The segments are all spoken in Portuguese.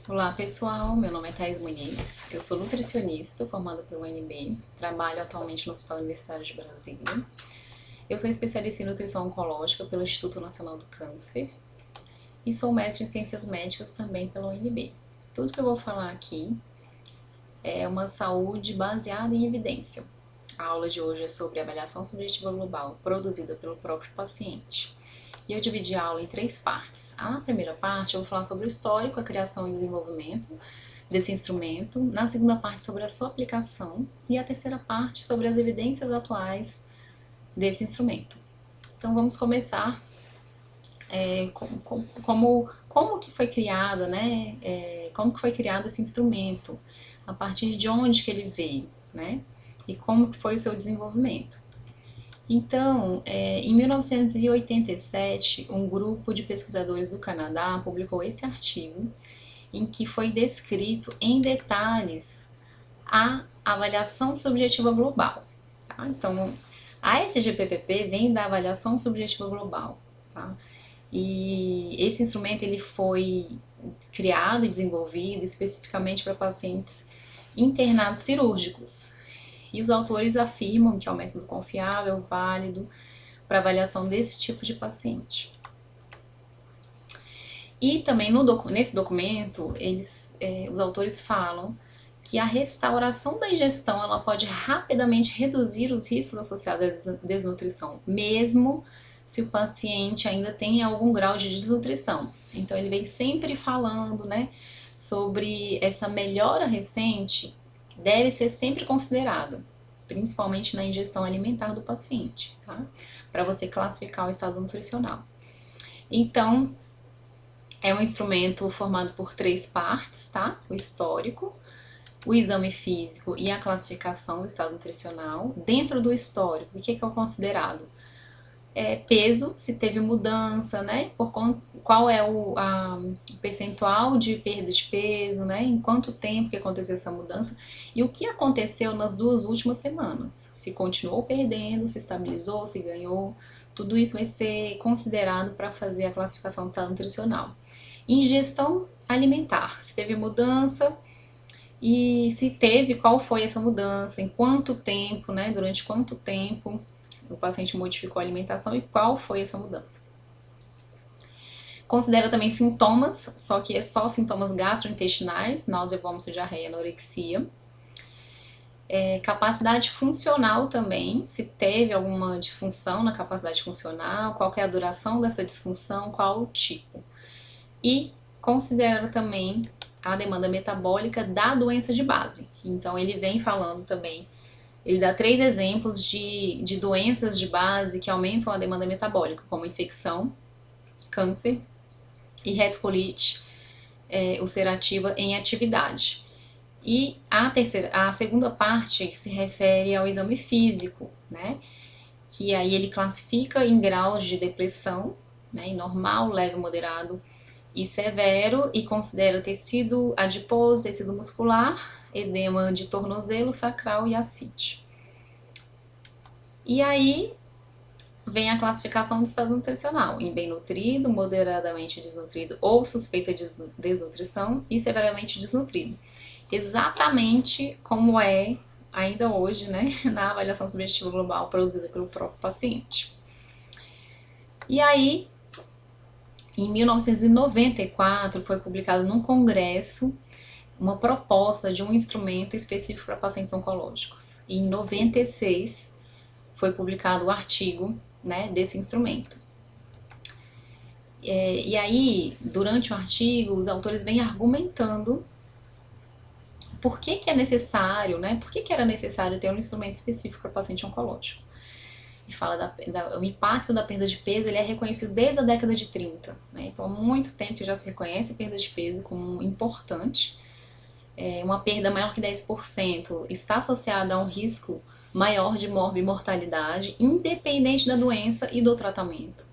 Olá pessoal, meu nome é Thaís Muniz, eu sou nutricionista formada pela UNB, trabalho atualmente no Hospital Universitário de Brasília. Eu sou especialista em nutrição oncológica pelo Instituto Nacional do Câncer e sou mestre em ciências médicas também pela UNB. Tudo que eu vou falar aqui é uma saúde baseada em evidência. A aula de hoje é sobre avaliação subjetiva global produzida pelo próprio paciente. E eu dividi a aula em 3 partes. A primeira parte eu vou falar sobre o histórico, a criação e desenvolvimento desse instrumento. Na segunda parte, sobre a sua aplicação. E a terceira parte, sobre as evidências atuais desse instrumento. Então, vamos começar como que foi criada, né? Como que foi criado esse instrumento, a partir de onde que ele veio, né? E como que foi o seu desenvolvimento. Então, em 1987, um grupo de pesquisadores do Canadá publicou esse artigo em que foi descrito em detalhes a avaliação subjetiva global. Tá? Então, a SGPPP vem da avaliação subjetiva global. Tá? E esse instrumento ele foi criado e desenvolvido especificamente para pacientes internados cirúrgicos. E os autores afirmam que é um método confiável, válido, para avaliação desse tipo de paciente. E também nesse documento, os autores falam que a restauração da ingestão ela pode rapidamente reduzir os riscos associados à desnutrição, mesmo se o paciente ainda tem algum grau de desnutrição. Então, ele vem sempre falando, né, sobre essa melhora recente, deve ser sempre considerada, principalmente na ingestão alimentar do paciente, tá? Para você classificar o estado nutricional. Então, é um instrumento formado por 3 partes, tá? O histórico, o exame físico e a classificação do estado nutricional. Dentro do histórico, o que é considerado? Peso, se teve mudança, né? Qual é o percentual de perda de peso, né? Em quanto tempo que aconteceu essa mudança e o que aconteceu nas 2 últimas semanas. Se continuou perdendo, se estabilizou, se ganhou, tudo isso vai ser considerado para fazer a classificação do estado nutricional. Ingestão alimentar, se teve mudança e se teve, qual foi essa mudança, em quanto tempo, né? Durante quanto tempo o paciente modificou a alimentação e qual foi essa mudança. Considera também sintomas, só que é só sintomas gastrointestinais, náusea, vômito, diarreia, anorexia. Capacidade funcional também, se teve alguma disfunção na capacidade funcional, qual é a duração dessa disfunção, qual o tipo. E considera também a demanda metabólica da doença de base. Então, ele vem falando também. Ele dá 3 exemplos de doenças de base que aumentam a demanda metabólica, como infecção, câncer e retocolite ulcerativa em atividade. E a segunda parte se refere ao exame físico, né? Que aí ele classifica em graus de depressão, né? Em normal, leve, moderado e severo, e considera tecido adiposo, tecido muscular, edema de tornozelo, sacral e ascite. E aí vem a classificação do estado nutricional, em bem nutrido, moderadamente desnutrido ou suspeita de desnutrição e severamente desnutrido. Exatamente como é ainda hoje, né, na avaliação subjetiva global produzida pelo próprio paciente. E aí, em 1994, foi publicado num congresso uma proposta de um instrumento específico para pacientes oncológicos. E em 96 foi publicado o artigo, né, desse instrumento. E aí, durante o artigo, os autores vêm argumentando por que é necessário, né, por que era necessário ter um instrumento específico para paciente oncológico. E fala o impacto da perda de peso, ele é reconhecido desde a década de 30, né? Então há muito tempo que já se reconhece a perda de peso como importante. Uma perda maior que 10% está associada a um risco maior de morbimortalidade, independente da doença e do tratamento.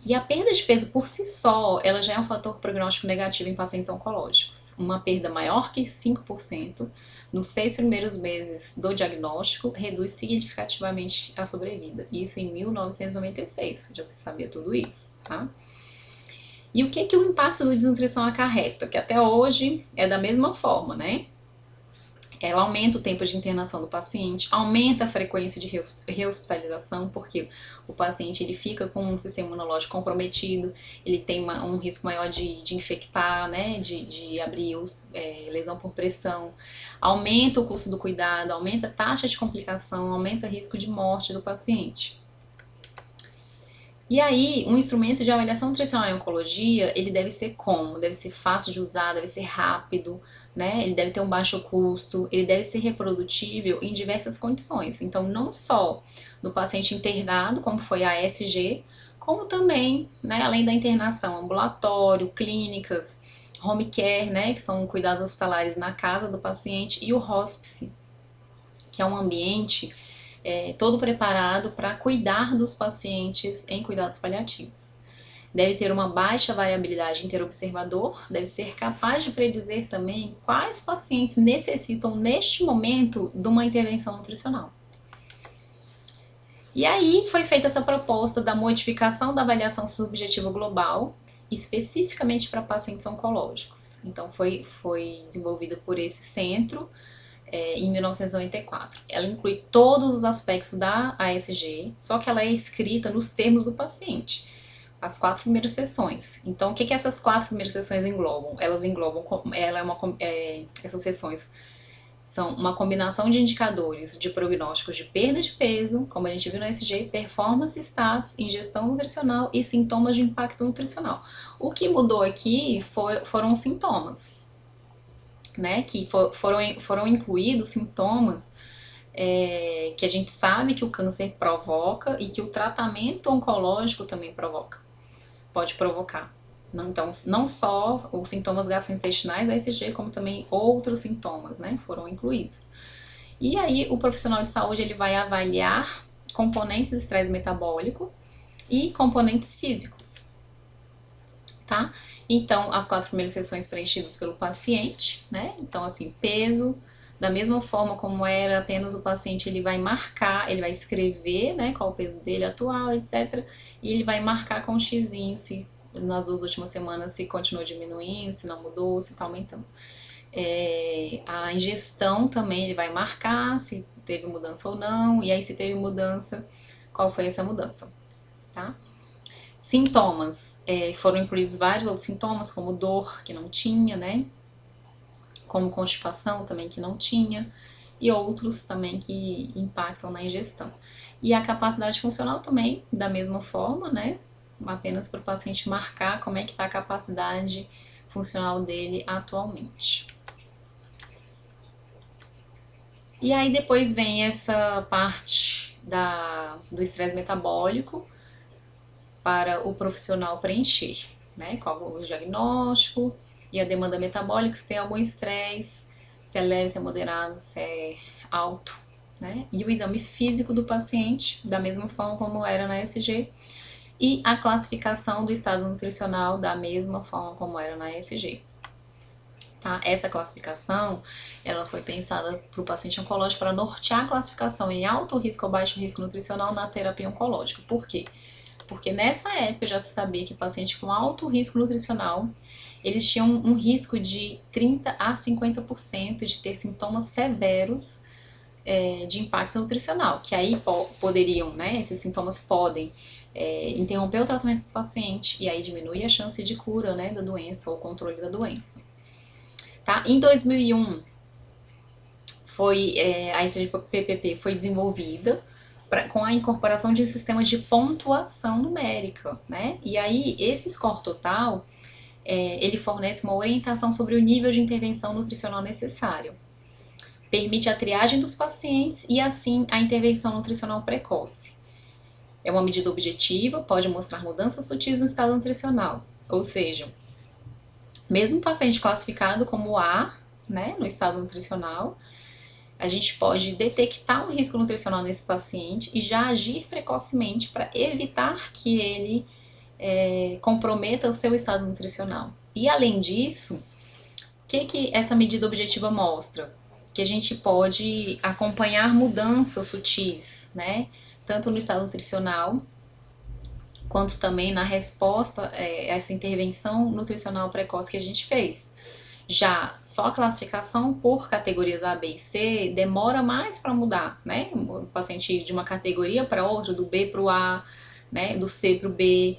E a perda de peso por si só, ela já é um fator prognóstico negativo em pacientes oncológicos. Uma perda maior que 5% nos 6 primeiros meses do diagnóstico reduz significativamente a sobrevida. Isso em 1996, já se sabia tudo isso, tá? E o que o impacto da desnutrição acarreta? Que até hoje é da mesma forma, né? Ela aumenta o tempo de internação do paciente, aumenta a frequência de rehospitalização, porque o paciente ele fica com um sistema imunológico comprometido, ele tem um risco maior de infectar, né, de abrir lesão por pressão, aumenta o custo do cuidado, aumenta a taxa de complicação, aumenta o risco de morte do paciente. E aí, um instrumento de avaliação nutricional em oncologia, ele deve ser como? Deve ser fácil de usar, deve ser rápido, né? Ele deve ter um baixo custo, ele deve ser reprodutível em diversas condições. Então, não só no paciente internado, como foi a ASG, como também, né, além da internação, ambulatório, clínicas, home care, né, que são cuidados hospitalares na casa do paciente, e o hospice, que é um ambiente todo preparado para cuidar dos pacientes em cuidados paliativos. Deve ter uma baixa variabilidade interobservador, deve ser capaz de predizer também quais pacientes necessitam, neste momento, de uma intervenção nutricional. E aí foi feita essa proposta da modificação da avaliação subjetiva global, especificamente para pacientes oncológicos. Então foi desenvolvida por esse centro, em 1994. Ela inclui todos os aspectos da ASG, só que ela é escrita nos termos do paciente, as 4 primeiras sessões. Então, o que essas 4 primeiras sessões englobam? Elas englobam, essas sessões são uma combinação de indicadores de prognósticos de perda de peso, como a gente viu no ASG, performance status, ingestão nutricional e sintomas de impacto nutricional. O que mudou aqui foram os sintomas, né, que foram incluídos sintomas que a gente sabe que o câncer provoca e que o tratamento oncológico também pode provocar. Então, não só os sintomas gastrointestinais da ESG, como também outros sintomas, né, foram incluídos. E aí, o profissional de saúde ele vai avaliar componentes do estresse metabólico e componentes físicos, tá? Então, as 4 primeiras sessões preenchidas pelo paciente, né? Então, assim, peso, da mesma forma como era apenas o paciente, ele vai marcar, ele vai escrever, né, qual o peso dele atual, etc. E ele vai marcar com um xizinho se nas 2 últimas semanas se continuou diminuindo, se não mudou, se está aumentando. A ingestão também ele vai marcar se teve mudança ou não, e aí se teve mudança, qual foi essa mudança, tá? Sintomas, foram incluídos vários outros sintomas, como dor, que não tinha, né? Como constipação também, que não tinha, e outros também que impactam na ingestão. E a capacidade funcional também, da mesma forma, né? Apenas para o paciente marcar como é que está a capacidade funcional dele atualmente. E aí depois vem essa parte do estresse metabólico, para o profissional preencher, né? Qual o diagnóstico e a demanda metabólica, se tem algum estresse, se é leve, se é moderado, se é alto, né? E o exame físico do paciente, da mesma forma como era na ESG, e a classificação do estado nutricional, da mesma forma como era na ESG. Tá? Essa classificação, ela foi pensada para o paciente oncológico para nortear a classificação em alto risco ou baixo risco nutricional na terapia oncológica. Por quê? Porque nessa época já se sabia que pacientes com alto risco nutricional, eles tinham um risco de 30 a 50% de ter sintomas severos de impacto nutricional, que aí poderiam, né, esses sintomas podem interromper o tratamento do paciente e aí diminuir a chance de cura, né, da doença ou controle da doença. Tá? Em 2001, a ICD-PPP foi desenvolvida com a incorporação de sistemas de pontuação numérica, né? E aí, esse score total, ele fornece uma orientação sobre o nível de intervenção nutricional necessário. Permite a triagem dos pacientes e, assim, a intervenção nutricional precoce. É uma medida objetiva, pode mostrar mudanças sutis no estado nutricional. Ou seja, mesmo o paciente classificado como A, né, no estado nutricional, a gente pode detectar um risco nutricional nesse paciente e já agir precocemente para evitar que ele comprometa o seu estado nutricional. E além disso, o que essa medida objetiva mostra? Que a gente pode acompanhar mudanças sutis, né? Tanto no estado nutricional quanto também na resposta a essa intervenção nutricional precoce que a gente fez. Já só a classificação por categorias A, B e C demora mais para mudar, né? O paciente ir de uma categoria para outra, do B para o A, né? Do C para o B,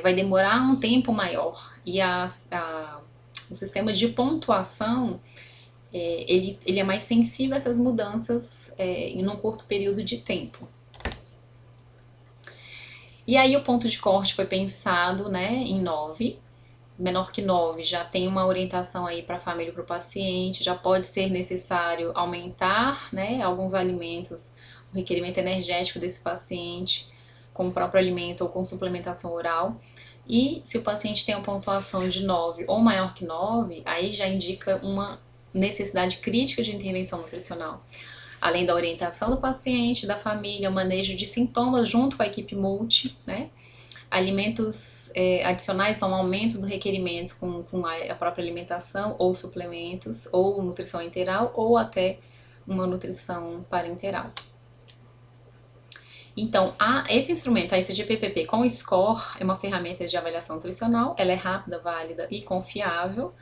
vai demorar um tempo maior. E o sistema de pontuação, ele é mais sensível a essas mudanças em um curto período de tempo. E aí o ponto de corte foi pensado, né, em 9, menor que 9 já tem uma orientação aí para a família e para o paciente, já pode ser necessário aumentar, né, alguns alimentos, o requerimento energético desse paciente, com o próprio alimento ou com suplementação oral. E se o paciente tem uma pontuação de 9 ou maior que 9, aí já indica uma necessidade crítica de intervenção nutricional. Além da orientação do paciente, da família, o manejo de sintomas junto com a equipe multi, né? Alimentos adicionais, então aumento do requerimento com a própria alimentação, ou suplementos, ou nutrição enteral, ou até uma nutrição parenteral. Então, esse instrumento, a ECG-PPP com SCORE, é uma ferramenta de avaliação nutricional, ela é rápida, válida e confiável.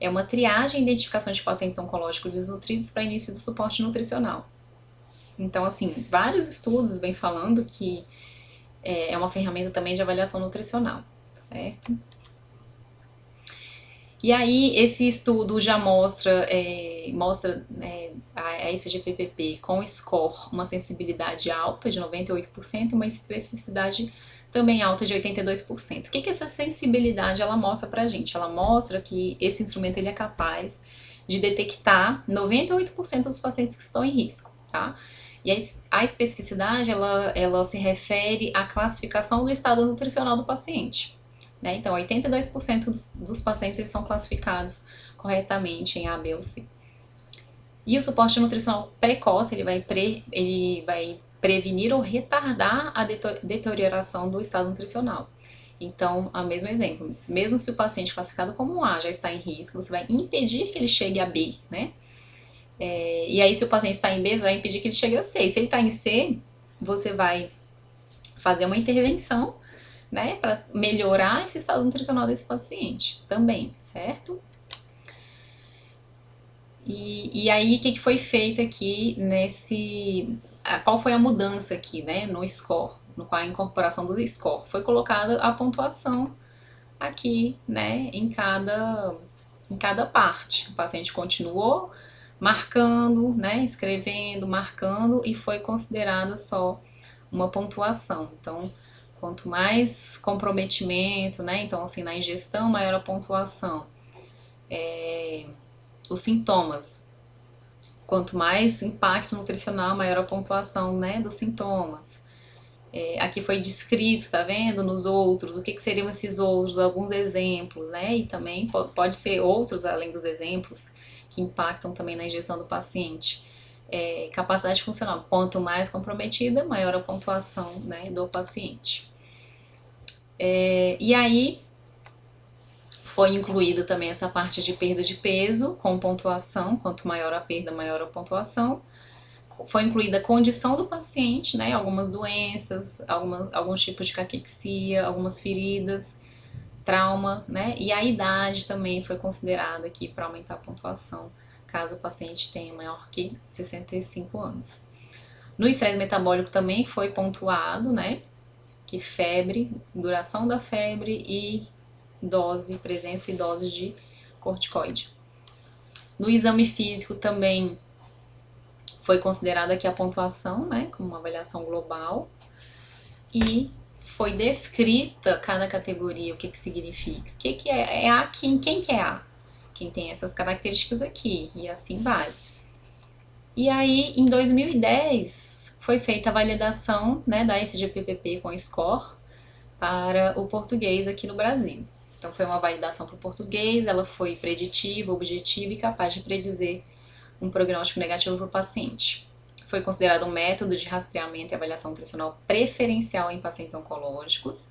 É uma triagem e identificação de pacientes oncológicos desnutridos para início do suporte nutricional. Então, assim, vários estudos vêm falando que é uma ferramenta também de avaliação nutricional, certo? E aí, esse estudo já mostra a ECG-PPP com SCORE uma sensibilidade alta de 98%, uma especificidade também alta de 82%. O que essa sensibilidade ela mostra pra gente? Ela mostra que esse instrumento ele é capaz de detectar 98% dos pacientes que estão em risco, tá? E a especificidade, ela se refere à classificação do estado nutricional do paciente, né? Então, 82% dos pacientes são classificados corretamente em A, B ou C. E o suporte nutricional precoce, ele vai prevenir ou retardar a deterioração do estado nutricional. Então, o mesmo exemplo, mesmo se o paciente classificado como A já está em risco, você vai impedir que ele chegue a B, né? E aí, se o paciente está em B, você vai impedir que ele chegue a C. E se ele está em C, você vai fazer uma intervenção, né, para melhorar esse estado nutricional desse paciente também, certo? E aí, o que foi feito aqui qual foi a mudança aqui, né, no SCORE, com a incorporação do SCORE? Foi colocada a pontuação aqui, né, em cada parte. O paciente continuou marcando, né, escrevendo, marcando, e foi considerada só uma pontuação. Então, quanto mais comprometimento, né, então assim, na ingestão, maior a pontuação. Os sintomas, quanto mais impacto nutricional, maior a pontuação, né, dos sintomas. Aqui foi descrito, tá vendo, nos outros, o que seriam esses outros, alguns exemplos, né, e também pode ser outros além dos exemplos, que impactam também na ingestão do paciente. Capacidade funcional, quanto mais comprometida, maior a pontuação, né, do paciente. E aí, foi incluída também essa parte de perda de peso com pontuação, quanto maior a perda, maior a pontuação. Foi incluída a condição do paciente, né, algumas doenças, alguns tipos de caquexia, algumas feridas, trauma, né, e a idade também foi considerada aqui para aumentar a pontuação, caso o paciente tenha maior que 65 anos. No estresse metabólico também foi pontuado, né, que febre, duração da febre e presença e dose de corticoide. No exame físico também foi considerada aqui a pontuação, né, como uma avaliação global, e foi descrita cada categoria, o que significa, o que é A, quem que é A? Quem tem essas características aqui, e assim vai. E aí, em 2010, foi feita a validação, né, da ECG-PPP com SCORE para o português aqui no Brasil. Então, foi uma validação para o português, ela foi preditiva, objetiva e capaz de predizer um prognóstico negativo para o paciente. Foi considerado um método de rastreamento e avaliação nutricional preferencial em pacientes oncológicos,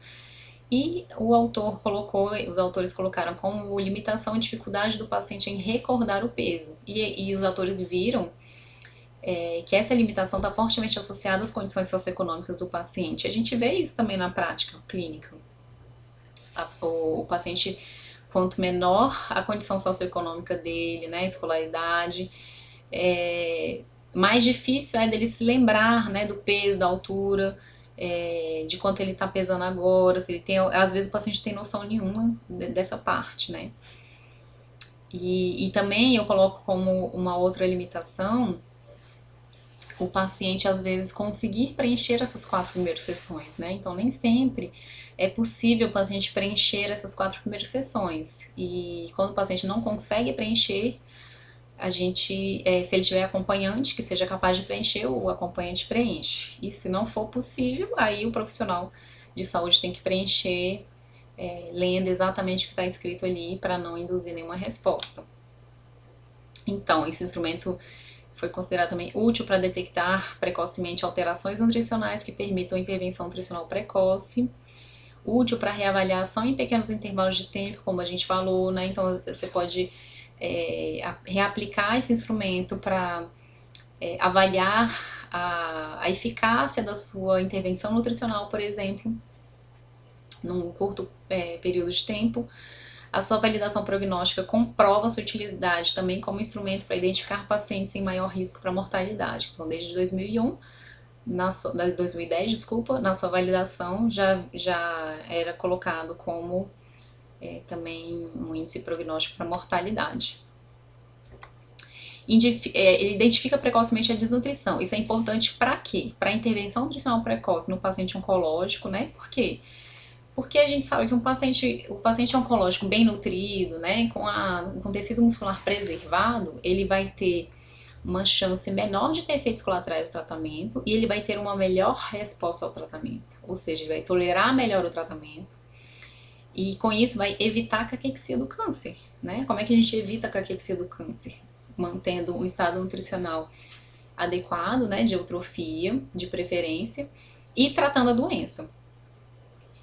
e os autores colocaram como limitação e dificuldade do paciente em recordar o peso. E os autores viram que essa limitação está fortemente associada às condições socioeconômicas do paciente. A gente vê isso também na prática clínica. O paciente, quanto menor a condição socioeconômica dele, né, escolaridade, mais difícil é dele se lembrar, né, do peso, da altura, de quanto ele está pesando agora, se ele tem, às vezes o paciente tem noção nenhuma dessa parte, né. E também eu coloco como uma outra limitação o paciente às vezes conseguir preencher essas 4 primeiras sessões, né? Então nem sempre é possível o paciente preencher essas 4 primeiras sessões. E quando o paciente não consegue preencher, a gente, se ele tiver acompanhante que seja capaz de preencher, o acompanhante preenche. E se não for possível, aí o profissional de saúde tem que preencher, lendo exatamente o que está escrito ali para não induzir nenhuma resposta. Então, esse instrumento foi considerado também útil para detectar precocemente alterações nutricionais que permitam intervenção nutricional precoce, útil para reavaliação em pequenos intervalos de tempo, como a gente falou, né? Então você pode reaplicar esse instrumento para avaliar a eficácia da sua intervenção nutricional, por exemplo, num curto período de tempo. A sua validação prognóstica comprova sua utilidade também como instrumento para identificar pacientes em maior risco para mortalidade. Então, desde 2010, na sua validação já era colocado como também um índice prognóstico para mortalidade. Ele identifica precocemente a desnutrição. Isso é importante para quê? Para a intervenção nutricional precoce no paciente oncológico, né? Por quê? Porque a gente sabe que o paciente oncológico bem nutrido, né, com tecido muscular preservado, ele vai ter uma chance menor de ter efeitos colaterais do tratamento e ele vai ter uma melhor resposta ao tratamento, ou seja, ele vai tolerar melhor o tratamento e com isso vai evitar a caquexia do câncer, né? Como é que a gente evita a caquexia do câncer? Mantendo um estado nutricional adequado, né, de eutrofia, de preferência, e tratando a doença.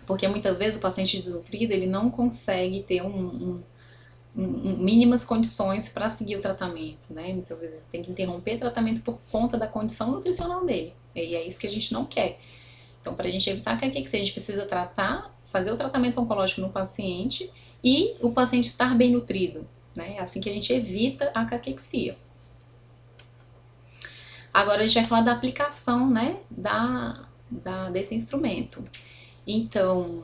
Porque muitas vezes o paciente desnutrido ele não consegue ter mínimas condições para seguir o tratamento, né? Muitas vezes ele tem que interromper o tratamento por conta da condição nutricional dele. E é isso que a gente não quer. Então, para a gente evitar que a gente precisa fazer o tratamento oncológico no paciente e o paciente estar bem nutrido, né? É assim que a gente evita a caquexia. Agora a gente vai falar da aplicação, né, desse instrumento. Então,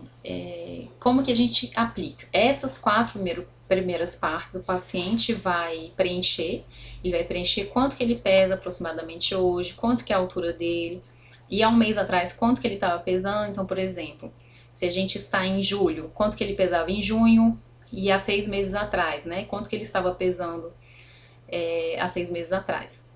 como que a gente aplica? Essas 4 primeiras partes o paciente vai preencher, ele vai preencher quanto que ele pesa aproximadamente hoje, quanto que é a altura dele, e há um mês atrás quanto que ele estava pesando. Então, por exemplo, se a gente está em julho, quanto que ele pesava em junho, e há 6 meses atrás, né? Quanto que ele estava pesando há 6 meses atrás.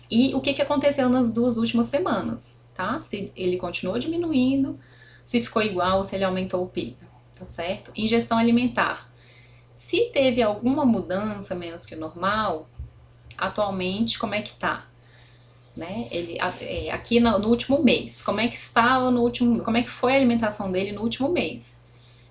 E o que aconteceu nas 2 últimas semanas, tá? Se ele continuou diminuindo, se ficou igual ou se ele aumentou o peso, tá certo? Ingestão alimentar. Se teve alguma mudança menos que o normal, atualmente como é que tá? Né? Aqui no último mês, como é que estava como é que foi a alimentação dele no último mês?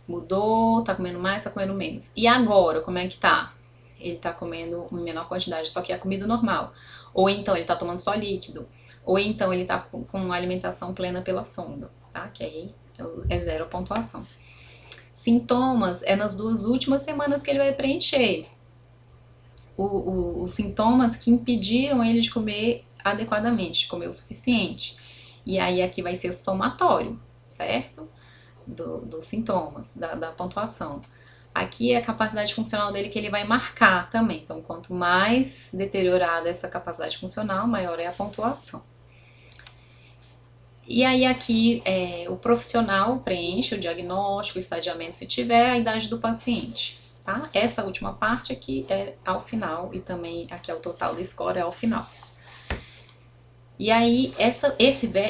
Mudou, tá comendo mais, tá comendo menos. E agora, como é que tá? Ele tá comendo em menor quantidade, só que é a comida normal. Ou então ele tá tomando só líquido. Ou então ele tá com uma alimentação plena pela sonda, tá? Que aí é 0 a pontuação. Sintomas é nas 2 últimas semanas que ele vai preencher. Os sintomas que impediram ele de comer adequadamente, de comer o suficiente. E aí aqui vai ser somatório, certo? Dos sintomas, da pontuação. Aqui é a capacidade funcional dele que ele vai marcar também. Então, quanto mais deteriorada essa capacidade funcional, maior é a pontuação. E aí aqui o profissional preenche o diagnóstico, o estadiamento se tiver, a idade do paciente, tá? Essa última parte aqui é ao final e também aqui é o total do score, é ao final. E aí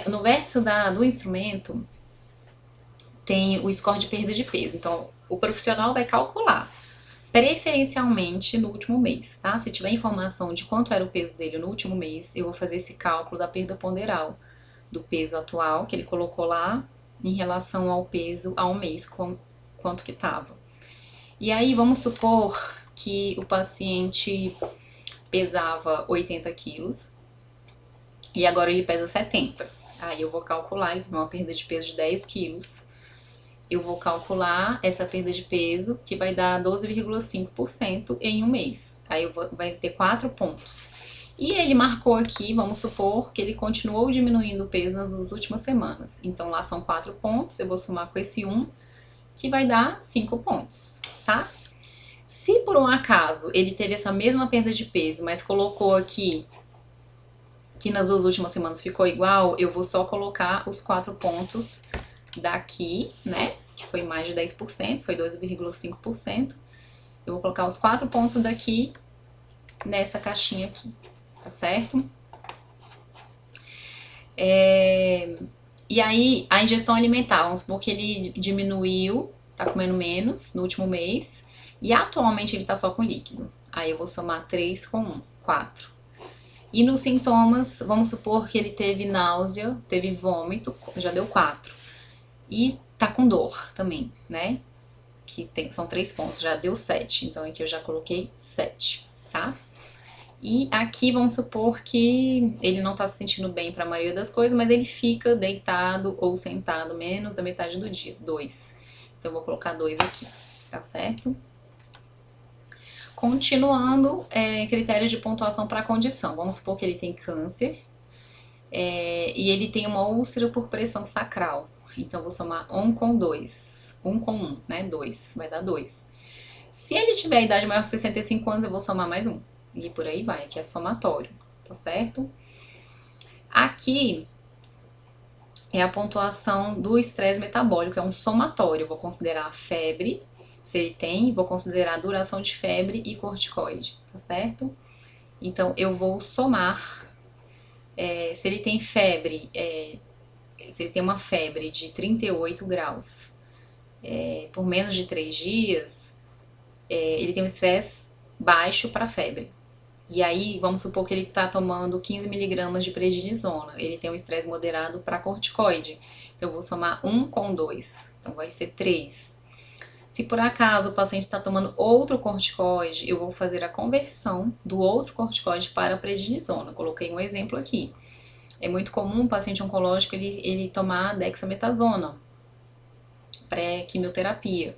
no verso do instrumento tem o score de perda de peso. Então, o profissional vai calcular, preferencialmente no último mês, tá? Se tiver informação de quanto era o peso dele no último mês, eu vou fazer esse cálculo da perda ponderal, do peso atual que ele colocou lá, em relação ao peso há um mês, quanto que estava. E aí, vamos supor que o paciente pesava 80 quilos e agora ele pesa 70. Aí eu vou calcular, ele teve uma perda de peso de 10 quilos. Eu vou calcular essa perda de peso, que vai dar 12,5% em um mês. Aí vai ter 4 pontos. E ele marcou aqui, vamos supor que ele continuou diminuindo o peso nas últimas semanas. Então lá são 4 pontos, eu vou somar com esse 1, que vai dar 5 pontos, tá? Se por um acaso ele teve essa mesma perda de peso, mas colocou aqui que nas 2 últimas semanas ficou igual, eu vou só colocar os 4 pontos daqui, né, que foi mais de 10%, foi 12,5%. Eu vou colocar os 4 pontos daqui nessa caixinha aqui, tá certo? E aí, a ingestão alimentar, vamos supor que ele diminuiu, tá comendo menos no último mês, e atualmente ele tá só com líquido. Aí eu vou somar 3 com 1, 4. E nos sintomas, vamos supor que ele teve náusea, teve vômito, já deu 4. E tá com dor também, né? Que são 3 pontos, já deu 7. Então aqui eu já coloquei 7, tá? E aqui vamos supor que ele não tá se sentindo bem para a maioria das coisas, mas ele fica deitado ou sentado menos da metade do dia, 2. Então eu vou colocar 2 aqui, tá certo? Continuando, critério de pontuação para a condição. Vamos supor que ele tem câncer e ele tem uma úlcera por pressão sacral. Então, vou somar 1 com 2. 1 com 1, né? 2. Vai dar 2. Se ele tiver idade maior que 65 anos, eu vou somar mais 1. E por aí vai, que é somatório, tá certo? Aqui é a pontuação do estresse metabólico, é um somatório. Eu vou considerar a febre, se ele tem, vou considerar a duração de febre e corticoide, tá certo? Então, eu vou somar, se ele tem febre, se ele tem uma febre de 38 graus por menos de 3 dias, ele tem um estresse baixo para febre. E aí, vamos supor que ele está tomando 15 miligramas de prednisona, ele tem um estresse moderado para corticoide. Então, eu vou somar 1 com 2, então vai ser 3. Se por acaso o paciente está tomando outro corticoide, eu vou fazer a conversão do outro corticoide para a prednisona. Coloquei um exemplo aqui. É muito comum o paciente oncológico ele tomar dexametasona pré-quimioterapia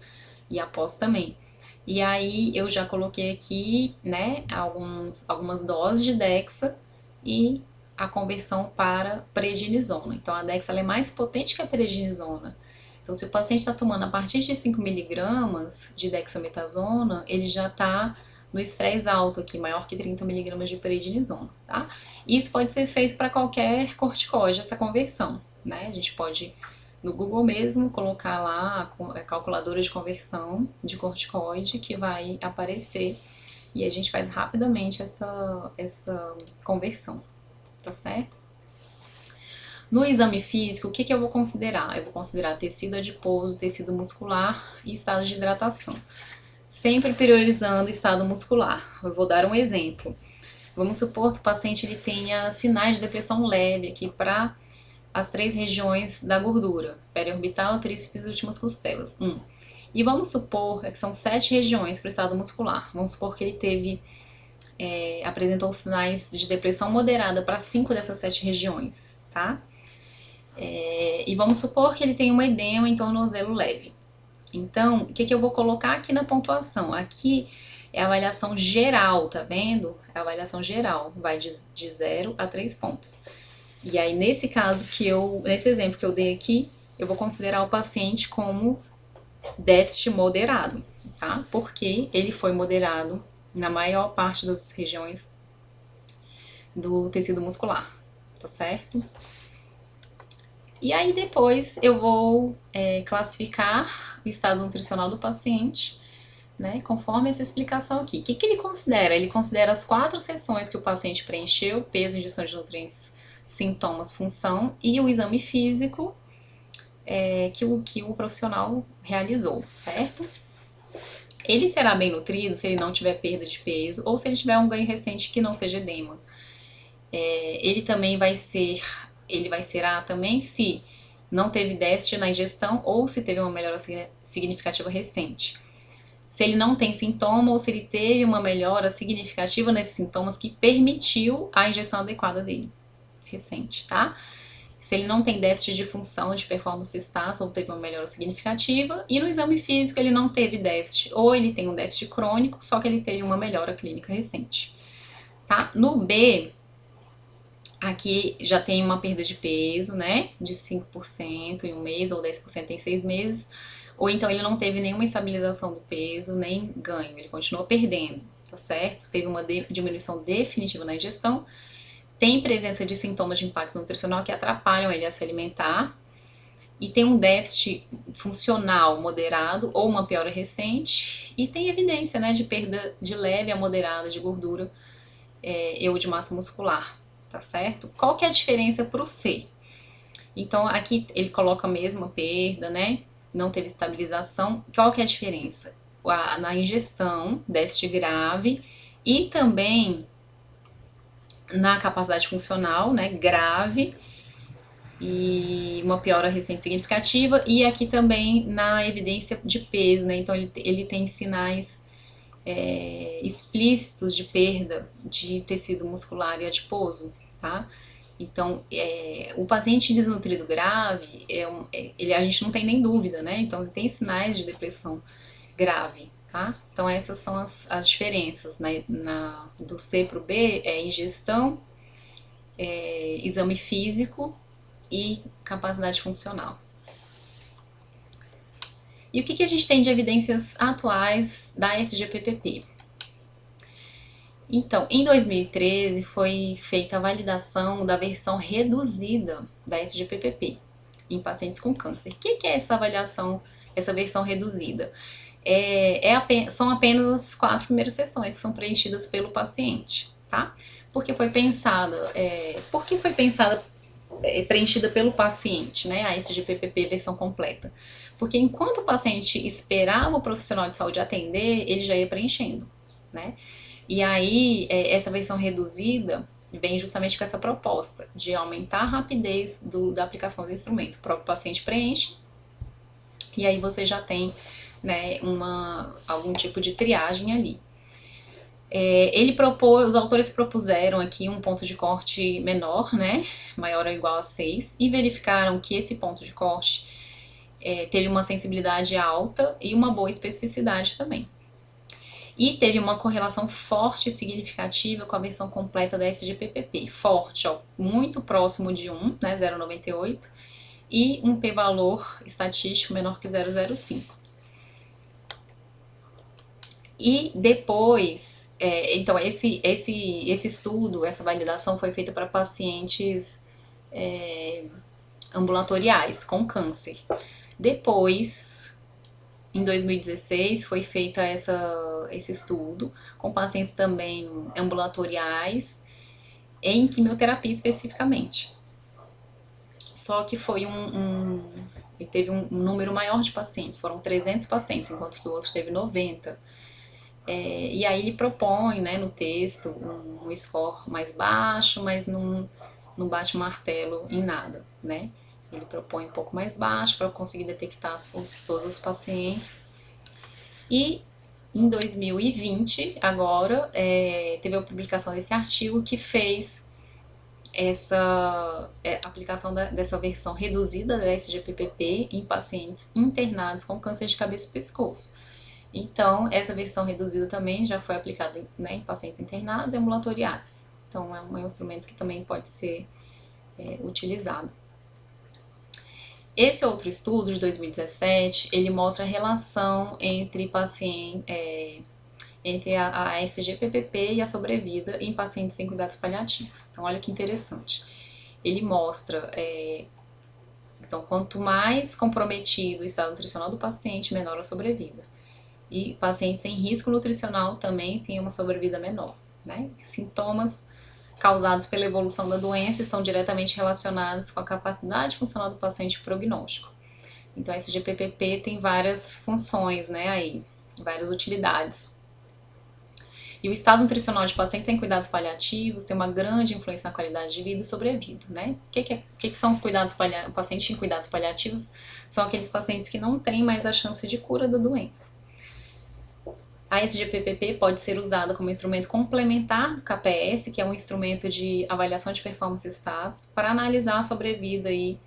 e após também. E aí eu já coloquei aqui, né, algumas doses de dexa e a conversão para prednisona. Então a dexa ela é mais potente que a prednisona. Então, se o paciente está tomando a partir de 5 miligramas de dexametasona, ele já está no estresse alto aqui, maior que 30 miligramas de prednisona, tá? Isso pode ser feito para qualquer corticoide, essa conversão, né? A gente pode, no Google mesmo, colocar lá a calculadora de conversão de corticoide que vai aparecer e a gente faz rapidamente essa conversão, tá certo? No exame físico, o que eu vou considerar? Eu vou considerar tecido adiposo, tecido muscular e estado de hidratação. Sempre priorizando o estado muscular. Eu vou dar um exemplo. Vamos supor que o paciente ele tenha sinais de depressão leve aqui para as 3 regiões da gordura: periorbital, tríceps e últimas costelas. E vamos supor que são 7 regiões para o estado muscular. Vamos supor que ele apresentou sinais de depressão moderada para 5 dessas 7 regiões, tá? E vamos supor que ele tem uma edema em tornozelo leve. Então, o que eu vou colocar aqui na pontuação? Aqui é a avaliação geral, tá vendo? É a avaliação geral, vai de 0 a 3 pontos. E aí, nesse caso nesse exemplo que eu dei aqui, eu vou considerar o paciente como déficit moderado, tá? Porque ele foi moderado na maior parte das regiões do tecido muscular, tá certo? E aí depois eu vou classificar o estado nutricional do paciente, né, conforme essa explicação aqui. O que ele considera? Ele considera as 4 sessões que o paciente preencheu: peso, ingestão de nutrientes, sintomas, função, e o exame físico que o profissional realizou, certo? Ele será bem nutrido se ele não tiver perda de peso ou se ele tiver um ganho recente que não seja edema. Ele também vai ser também se não teve déficit na ingestão ou se teve uma melhora significativa recente. Se ele não tem sintoma ou se ele teve uma melhora significativa nesses sintomas que permitiu a ingestão adequada dele. recente, tá? Se ele não tem déficit de função de performance status ou teve uma melhora significativa, e no exame físico ele não teve déficit, ou ele tem um déficit crônico, só que ele teve uma melhora clínica recente, tá? No B, aqui já tem uma perda de peso, né, de 5% em um mês ou 10% em 6 meses, ou então ele não teve nenhuma estabilização do peso, nem ganho, ele continuou perdendo, tá certo? Teve uma diminuição definitiva na ingestão, tem presença de sintomas de impacto nutricional que atrapalham ele a se alimentar, e tem um déficit funcional moderado ou uma piora recente, e tem evidência, né, de perda de leve a moderada de gordura ou de massa muscular, tá certo? Qual que é a diferença para o C? Então, aqui ele coloca a mesma perda, né? Não teve estabilização. Qual que é a diferença? Na ingestão, déficit grave, e também na capacidade funcional, né? Grave, e uma piora recente significativa, e aqui também na evidência de peso, né? Então, ele tem sinais explícitos de perda de tecido muscular e adiposo, tá? Então, o paciente desnutrido grave, a gente não tem nem dúvida, né? Então, ele tem sinais de depressão grave, tá? Então, essas são as diferenças, né? Do C para o B, ingestão, exame físico e capacidade funcional. E o que a gente tem de evidências atuais da SGPPP? Então, em 2013 foi feita a validação da versão reduzida da SGPPP em pacientes com câncer. O que é essa avaliação, essa versão reduzida? São apenas as 4 primeiras sessões que são preenchidas pelo paciente, tá? Porque foi pensada, preenchida pelo paciente, né, a SGPPP versão completa? Porque enquanto o paciente esperava o profissional de saúde atender, ele já ia preenchendo, né? E aí, essa versão reduzida vem justamente com essa proposta de aumentar a rapidez da aplicação do instrumento. O próprio paciente preenche, e aí você já tem, né, algum tipo de triagem ali. Os autores propuseram aqui um ponto de corte menor, né, maior ou igual a 6, e verificaram que esse ponto de corte teve uma sensibilidade alta e uma boa especificidade também. E teve uma correlação forte e significativa com a versão completa da SGPPP. Forte, ó, muito próximo de 1, né, 0,98, e um p-valor estatístico menor que 0,05. E depois, então esse estudo, essa validação foi feita para pacientes ambulatoriais com câncer. Depois, em 2016, foi feita esse estudo com pacientes também ambulatoriais em quimioterapia especificamente. Só que foi ele teve um número maior de pacientes, foram 300 pacientes, enquanto que o outro teve 90. E aí ele propõe, né, no texto um score mais baixo, mas não bate o martelo em nada, né? Ele propõe um pouco mais baixo para conseguir detectar todos os pacientes. E em 2020, agora, teve a publicação desse artigo que fez essa aplicação dessa versão reduzida da SGPPP em pacientes internados com câncer de cabeça e pescoço. Então, essa versão reduzida também já foi aplicada, né, em pacientes internados e ambulatoriais. Então, é um instrumento que também pode ser utilizado. Esse outro estudo, de 2017, ele mostra a relação entre a SGPPP e a sobrevida em pacientes sem cuidados paliativos. Então, olha que interessante. Ele mostra, então, quanto mais comprometido o estado nutricional do paciente, menor a sobrevida. E pacientes em risco nutricional também têm uma sobrevida menor, né? Sintomas causados pela evolução da doença estão diretamente relacionados com a capacidade funcional do paciente prognóstico. Então, a SGPPP tem várias funções, né, aí, várias utilidades. E o estado nutricional de pacientes em cuidados paliativos tem uma grande influência na qualidade de vida e sobrevida, né? O que são os cuidados paliativos? O paciente em cuidados paliativos são aqueles pacientes que não têm mais a chance de cura da doença. A SGPPP pode ser usada como instrumento complementar do KPS, que é um instrumento de avaliação de performance status, para analisar a sobrevida aí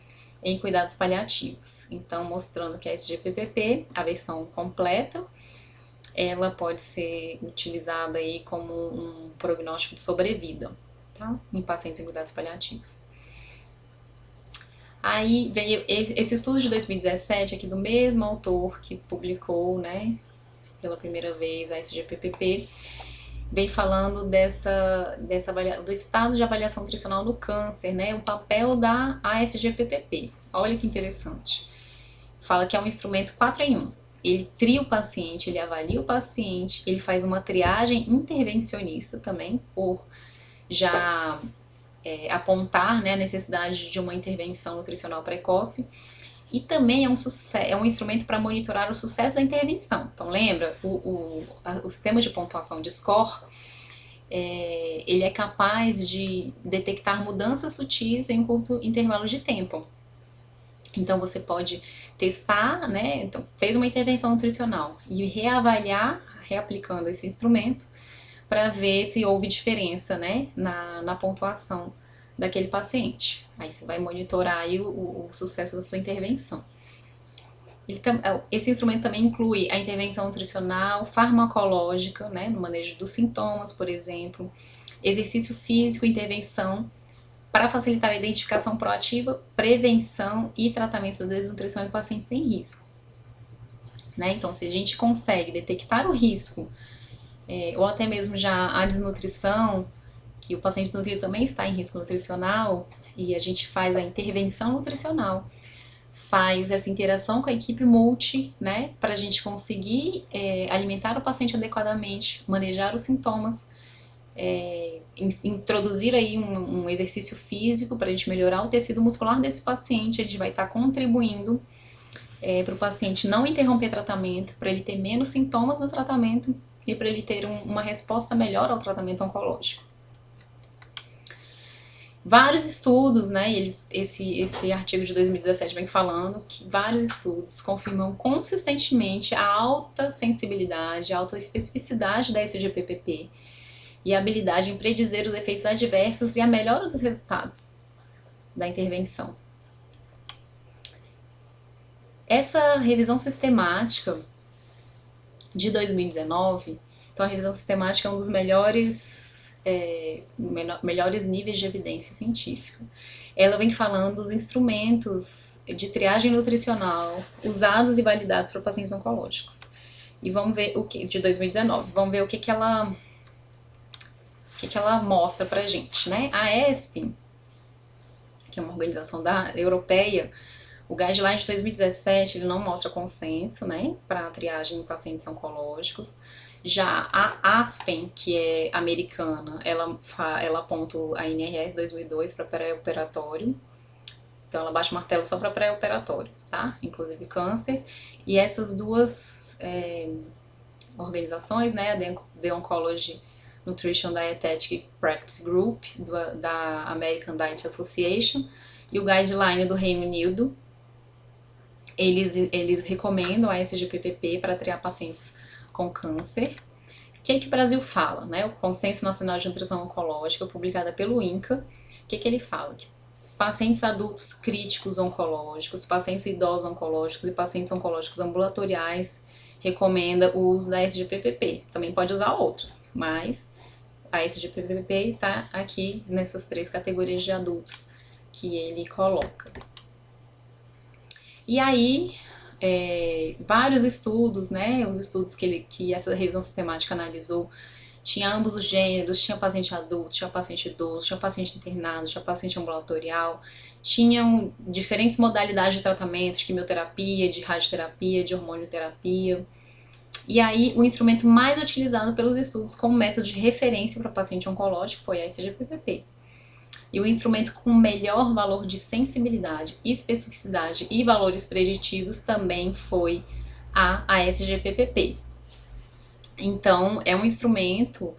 em cuidados paliativos. Então, mostrando que a SGPPP, a versão completa, ela pode ser utilizada aí como um prognóstico de sobrevida, tá? Em pacientes em cuidados paliativos. Aí veio esse estudo de 2017 aqui do mesmo autor que publicou, né, pela primeira vez a SGPPP, vem falando do estado de avaliação nutricional no câncer, né, o papel da ASGPPP. Olha que interessante. Fala que é um instrumento 4 em 1. Ele tria o paciente, ele avalia o paciente, ele faz uma triagem intervencionista também, por já apontar, né, a necessidade de uma intervenção nutricional precoce, e também é um instrumento para monitorar o sucesso da intervenção. Então, lembra, o sistema de pontuação de score, ele é capaz de detectar mudanças sutis em um curto intervalo de tempo. Então, você pode testar, né, então, fez uma intervenção nutricional e reavaliar, reaplicando esse instrumento, para ver se houve diferença, né, na pontuação daquele paciente. Aí você vai monitorar aí o sucesso da sua intervenção. Esse instrumento também inclui a intervenção nutricional, farmacológica, né, no manejo dos sintomas, por exemplo, exercício físico, intervenção para facilitar a identificação proativa, prevenção e tratamento da desnutrição em pacientes em risco. Né? Então, se a gente consegue detectar o risco, ou até mesmo já a desnutrição, que o paciente desnutrido também está em risco nutricional, e a gente faz a intervenção nutricional, faz essa interação com a equipe multi, né, para a gente conseguir alimentar o paciente adequadamente, manejar os sintomas, introduzir aí um exercício físico para a gente melhorar o tecido muscular desse paciente. A gente vai estar contribuindo para o paciente não interromper tratamento, para ele ter menos sintomas no tratamento e para ele ter uma resposta melhor ao tratamento oncológico. Vários estudos, né, esse artigo de 2017 vem falando que vários estudos confirmam consistentemente a alta sensibilidade, a alta especificidade da SGPPP e a habilidade em predizer os efeitos adversos e a melhora dos resultados da intervenção. Essa revisão sistemática de 2019, então a revisão sistemática é um dos melhores níveis de evidência científica. Ela vem falando dos instrumentos de triagem nutricional usados e validados para pacientes oncológicos. E vamos ver o que de 2019. Vamos ver o que ela mostra pra gente, né? A ESPE, que é uma organização europeia, o guideline de 2017 ele não mostra consenso, né, para a triagem em pacientes oncológicos. Já a ASPEN, que é americana, ela aponta a NRS 2002 para pré-operatório. Então, ela bate o martelo só para pré-operatório, tá? Inclusive câncer. E essas duas organizações, né, a The Oncology Nutrition Dietetic Practice Group, da American Diet Association, e o Guideline do Reino Unido, eles recomendam a SGPPP para triar pacientes com câncer. O que o Brasil fala? Né? O Consenso Nacional de Nutrição Oncológica, publicada pelo INCA, o que ele fala? Que pacientes adultos críticos oncológicos, pacientes idosos oncológicos e pacientes oncológicos ambulatoriais recomenda o uso da SGPPP. Também pode usar outros, mas a SGPPP está aqui nessas 3 categorias de adultos que ele coloca. E aí, vários estudos, né, os estudos que essa revisão sistemática analisou, tinha ambos os gêneros, tinha paciente adulto, tinha paciente idoso, tinha paciente internado, tinha paciente ambulatorial, tinham diferentes modalidades de tratamento, de quimioterapia, de radioterapia, de hormonioterapia. E aí, o instrumento mais utilizado pelos estudos como método de referência para paciente oncológico foi a SGPPP. E o instrumento com melhor valor de sensibilidade, especificidade e valores preditivos também foi a SGPPP. Então, é um instrumento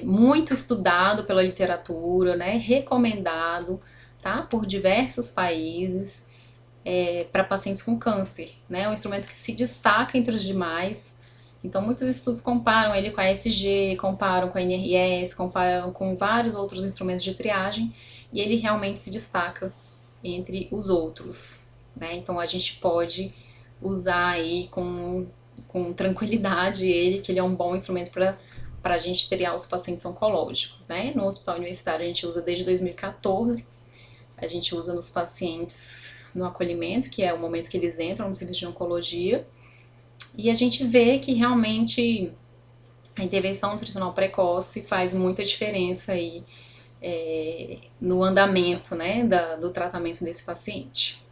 muito estudado pela literatura, né, recomendado, tá, por diversos países para pacientes com câncer. Né, é um instrumento que se destaca entre os demais, Então, muitos estudos comparam ele com a ESG, comparam com a NRS, comparam com vários outros instrumentos de triagem, e ele realmente se destaca entre os outros, né? Então, a gente pode usar aí com tranquilidade ele, que ele é um bom instrumento para a gente triar os pacientes oncológicos, né? No hospital universitário a gente usa desde 2014, a gente usa nos pacientes no acolhimento, que é o momento que eles entram no serviço de oncologia, e a gente vê que realmente a intervenção nutricional precoce faz muita diferença aí no andamento, né, do tratamento desse paciente.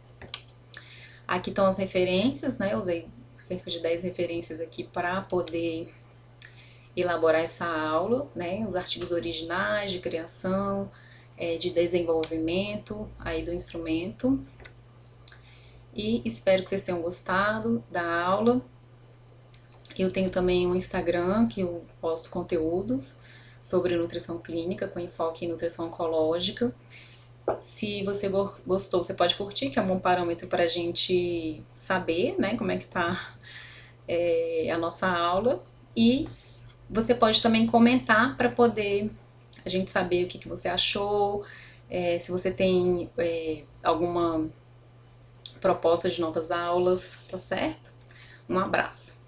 Aqui estão as referências, né, eu usei cerca de 10 referências aqui para poder elaborar essa aula, né, os artigos originais de criação, de desenvolvimento aí do instrumento. E espero que vocês tenham gostado da aula. Eu tenho também um Instagram que eu posto conteúdos sobre nutrição clínica com enfoque em nutrição oncológica. Se você gostou, você pode curtir, que é um bom parâmetro para a gente saber, né, como é que tá a nossa aula. E você pode também comentar para poder a gente saber o que você achou, se você tem alguma proposta de novas aulas, tá certo? Um abraço.